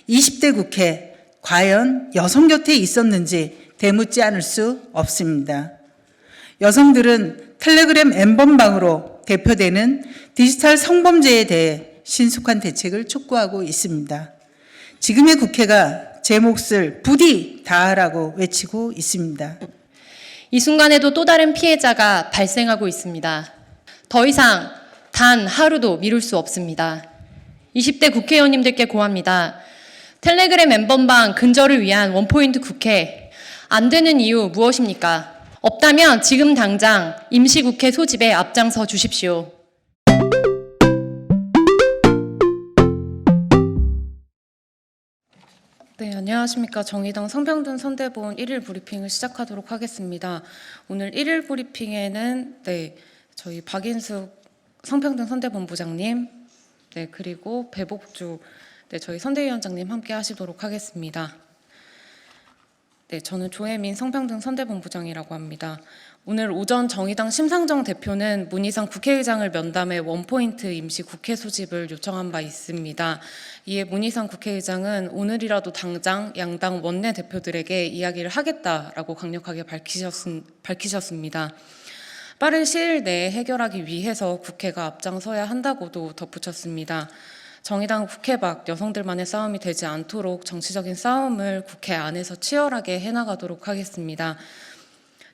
20대 국회 과연 여성 곁에 있었는지 되묻지 않을 수 없습니다. 여성들은 텔레그램 N번방으로 대표되는 디지털 성범죄에 대해 신속한 대책을 촉구하고 있습니다. 지금의 국회가 제 몫을 부디 다하라고 외치고 있습니다. 이 순간에도 또 다른 피해자가 발생하고 있습니다. 더 이상 단 하루도 미룰 수 없습니다. 20대 국회의원님들께 고합니다. 텔레그램 N번방 근절을 위한 원포인트 국회, 안 되는 이유 무엇입니까? 없다면 지금 당장 임시국회 소집에 앞장서 주십시오. 네, 안녕하십니까. 정의당 성평등 선대본 1일 브리핑을 시작하도록 하겠습니다. 오늘 1일 브리핑에는 저희 박인숙 성평등 선대본부장님, 그리고 배복주 저희 선대위원장님 함께 하시도록 하겠습니다. 저는 조혜민 성평등 선대본부장이라고 합니다. 오늘 오전 정의당 심상정 대표는 문희상 국회의장을 면담해 원포인트 임시 국회 소집을 요청한 바 있습니다. 이에 문희상 국회의장은 오늘이라도 당장 양당 원내대표들에게 이야기를 하겠다라고 강력하게 밝히셨습니다. 빠른 시일 내에 해결하기 위해서 국회가 앞장서야 한다고도 덧붙였습니다. 정의당 국회 밖 여성들만의 싸움이 되지 않도록 정치적인 싸움을 국회 안에서 치열하게 해나가도록 하겠습니다.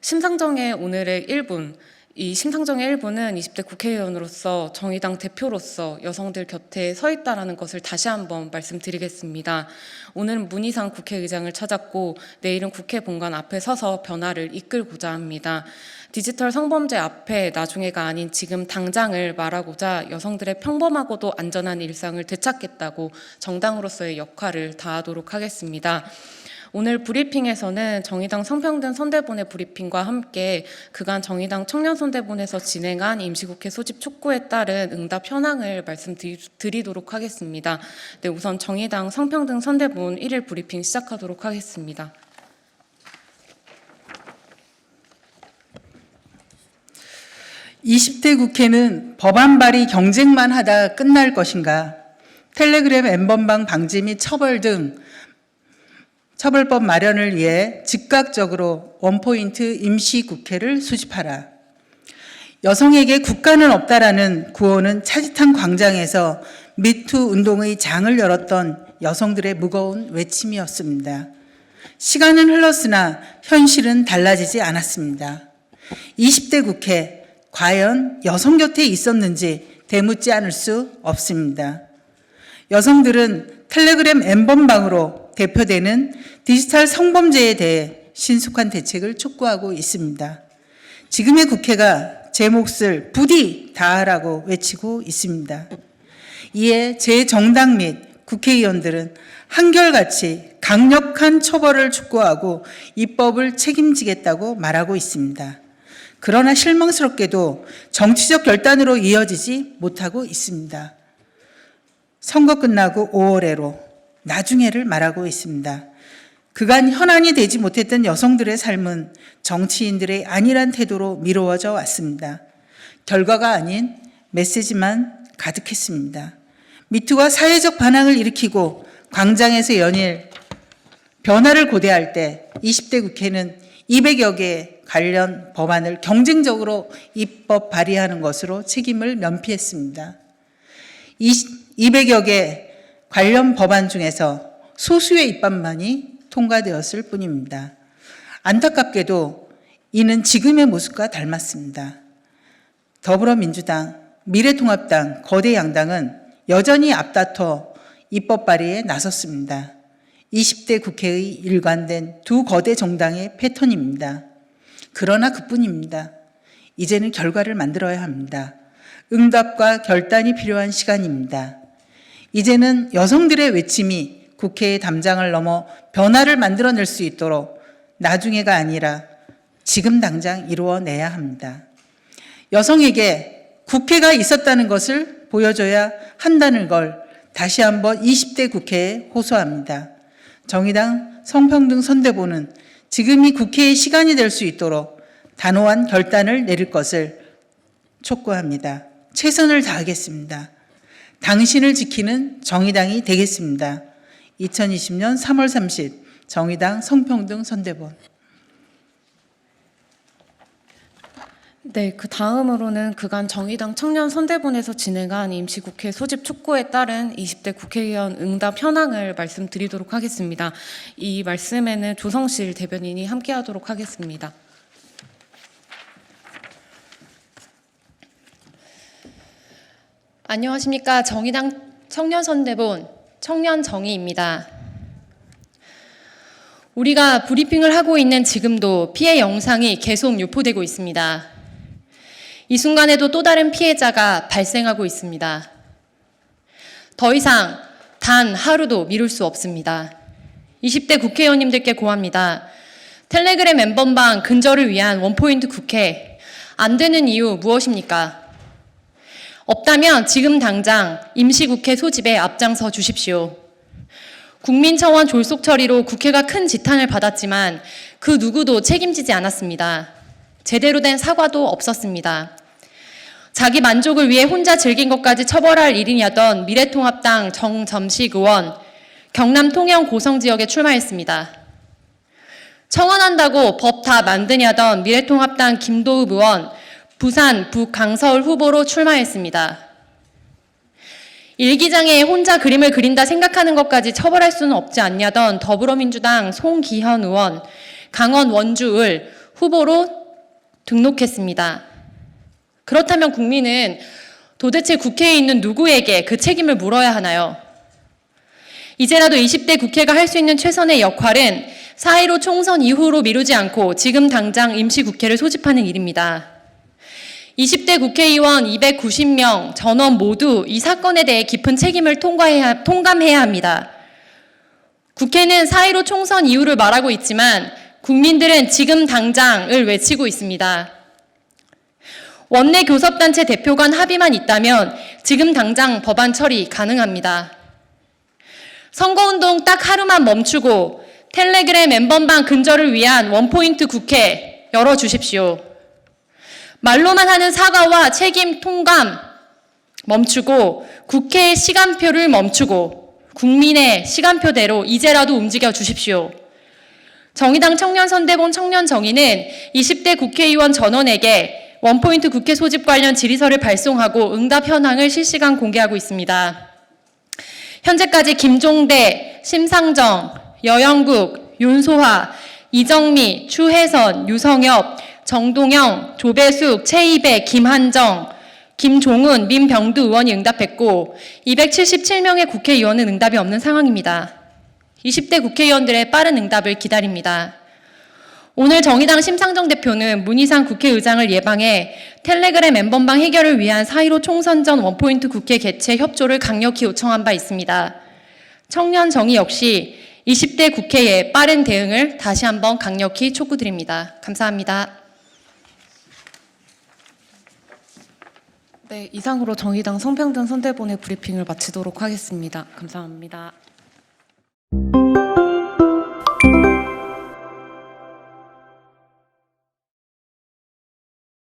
심상정의 오늘의 1분, 이 심상정의 1분은 20대 국회의원으로서 정의당 대표로서 여성들 곁에 서 있다는 것을 다시 한번 말씀드리겠습니다. 오늘은 문희상 국회의장을 찾았고 내일은 국회 본관 앞에 서서 변화를 이끌고자 합니다. 디지털 성범죄 앞에 나중에가 아닌 지금 당장을 말하고자 여성들의 평범하고도 안전한 일상을 되찾겠다고 정당으로서의 역할을 다하도록 하겠습니다. 오늘 브리핑에서는 정의당 성평등 선대본의 브리핑과 함께 그간 정의당 청년선대본에서 진행한 임시국회 소집 촉구에 따른 응답 현황을 말씀드리도록 하겠습니다. 우선 정의당 성평등 선대본 1일 브리핑 시작하도록 하겠습니다. (20대) 국회는 법안 발의 경쟁만 하다 끝날 것인가? 텔레그램 N번방 방지 및 처벌 등 처벌법 마련을 위해 즉각적으로 원포인트 임시국회를 소집하라. 여성에게 국가는 없다라는 구호는 차지탄 광장에서 미투 운동의 장을 열었던 여성들의 무거운 외침이었습니다. 시간은 흘렀으나 현실은 달라지지 않았습니다. 20대 국회 과연 여성 곁에 있었는지 되묻지 않을 수 없습니다. 여성들은 텔레그램 N번방으로 대표되는 디지털 성범죄에 대해 신속한 대책을 촉구하고 있습니다. 지금의 국회가 제 몫을 부디 다하라고 외치고 있습니다. 이에 제 정당 및 국회의원들은 한결같이 강력한 처벌을 촉구하고 입법을 책임지겠다고 말하고 있습니다. 그러나 실망스럽게도 정치적 결단으로 이어지지 못하고 있습니다. 선거 끝나고 5월에로 나중에를 말하고 있습니다. 그간 현안이 되지 못했던 여성들의 삶은 정치인들의 안일한 태도로 미루어져 왔습니다. 결과가 아닌 메시지만 가득했습니다. 미투가 사회적 반항을 일으키고 광장에서 연일 변화를 고대할 때 20대 국회는 200여 개의 관련 법안을 경쟁적으로 입법 발의하는 것으로 책임을 면피했습니다. 200여 개 관련 법안 중에서 소수의 입법만이 통과되었을 뿐입니다. 안타깝게도 이는 지금의 모습과 닮았습니다. 더불어민주당, 미래통합당, 거대 양당은 여전히 앞다퉈 입법 발의에 나섰습니다. 20대 국회의 일관된 두 거대 정당의 패턴입니다. 그러나 그뿐입니다. 이제는 결과를 만들어야 합니다. 응답과 결단이 필요한 시간입니다. 이제는 여성들의 외침이 국회의 담장을 넘어 변화를 만들어낼 수 있도록 나중에가 아니라 지금 당장 이루어내야 합니다. 여성에게 국회가 있었다는 것을 보여줘야 한다는 걸 다시 한번 20대 국회에 호소합니다. 정의당 성평등 선대본은 지금이 국회의 시간이 될 수 있도록 단호한 결단을 내릴 것을 촉구합니다. 최선을 다하겠습니다. 당신을 지키는 정의당이 되겠습니다. 2020년 3월 30 정의당 성평등 선대본. 네, 그 다음으로는 그간 정의당 청년 선대본에서 진행한 임시국회 소집 촉구에 따른 20대 국회의원 응답 현황을 말씀드리도록 하겠습니다. 이 말씀에는 조성실 대변인이 함께하도록 하겠습니다. 안녕하십니까. 정의당 청년 선대본 청년정의입니다. 우리가 브리핑을 하고 있는 지금도 피해 영상이 계속 유포되고 있습니다. 이 순간에도 또 다른 피해자가 발생하고 있습니다. 더 이상 단 하루도 미룰 수 없습니다. 20대 국회의원님들께 고합니다. 텔레그램 멤버방 근절을 위한 원포인트 국회, 안 되는 이유 무엇입니까? 없다면 지금 당장 임시국회 소집에 앞장서 주십시오. 국민청원 졸속 처리로 국회가 큰 지탄을 받았지만 그 누구도 책임지지 않았습니다. 제대로 된 사과도 없었습니다. 자기 만족을 위해 혼자 즐긴 것까지 처벌할 일이냐던 미래통합당 정점식 의원, 경남 통영 고성지역에 출마했습니다. 청원한다고 법 다 만드냐던 미래통합당 김도읍 의원, 부산 북강서울 후보로 출마했습니다. 일기장에 혼자 그림을 그린다 생각하는 것까지 처벌할 수는 없지 않냐던 더불어민주당 송기현 의원, 강원 원주을 후보로 등록했습니다. 그렇다면 국민은 도대체 국회에 있는 누구에게 그 책임을 물어야 하나요? 이제라도 20대 국회가 할 수 있는 최선의 역할은 4.15 총선 이후로 미루지 않고 지금 당장 임시국회를 소집하는 일입니다. 20대 국회의원 290명 전원 모두 이 사건에 대해 깊은 책임을 통감해야 합니다. 국회는 4.15 총선 이후를 말하고 있지만 국민들은 지금 당장을 외치고 있습니다. 원내 교섭단체 대표 간 합의만 있다면 지금 당장 법안 처리 가능합니다. 선거운동 딱 하루만 멈추고 텔레그램 멤버방 근절을 위한 원포인트 국회 열어주십시오. 말로만 하는 사과와 책임 통감 멈추고 국회의 시간표를 멈추고 국민의 시간표대로 이제라도 움직여 주십시오. 정의당 청년선대본 청년정의는 20대 국회의원 전원에게 원포인트 국회 소집 관련 질의서를 발송하고 응답 현황을 실시간 공개하고 있습니다. 현재까지 김종대, 심상정, 여영국, 윤소화, 이정미, 추혜선, 유성엽, 정동영, 조배숙, 최이배, 김한정, 김종훈, 민병두 의원이 응답했고 277명의 국회의원은 응답이 없는 상황입니다. 20대 국회의원들의 빠른 응답을 기다립니다. 오늘 정의당 심상정 대표는 문희상 국회의장을 예방해 텔레그램 멤버방 해결을 위한 4.15 총선 전 원포인트 국회 개최 협조를 강력히 요청한 바 있습니다. 청년정의 역시 20대 국회의 빠른 대응을 다시 한번 강력히 촉구드립니다. 감사합니다. 네, 이상으로 정의당 성평등 선대본의 브리핑을 마치도록 하겠습니다. 감사합니다.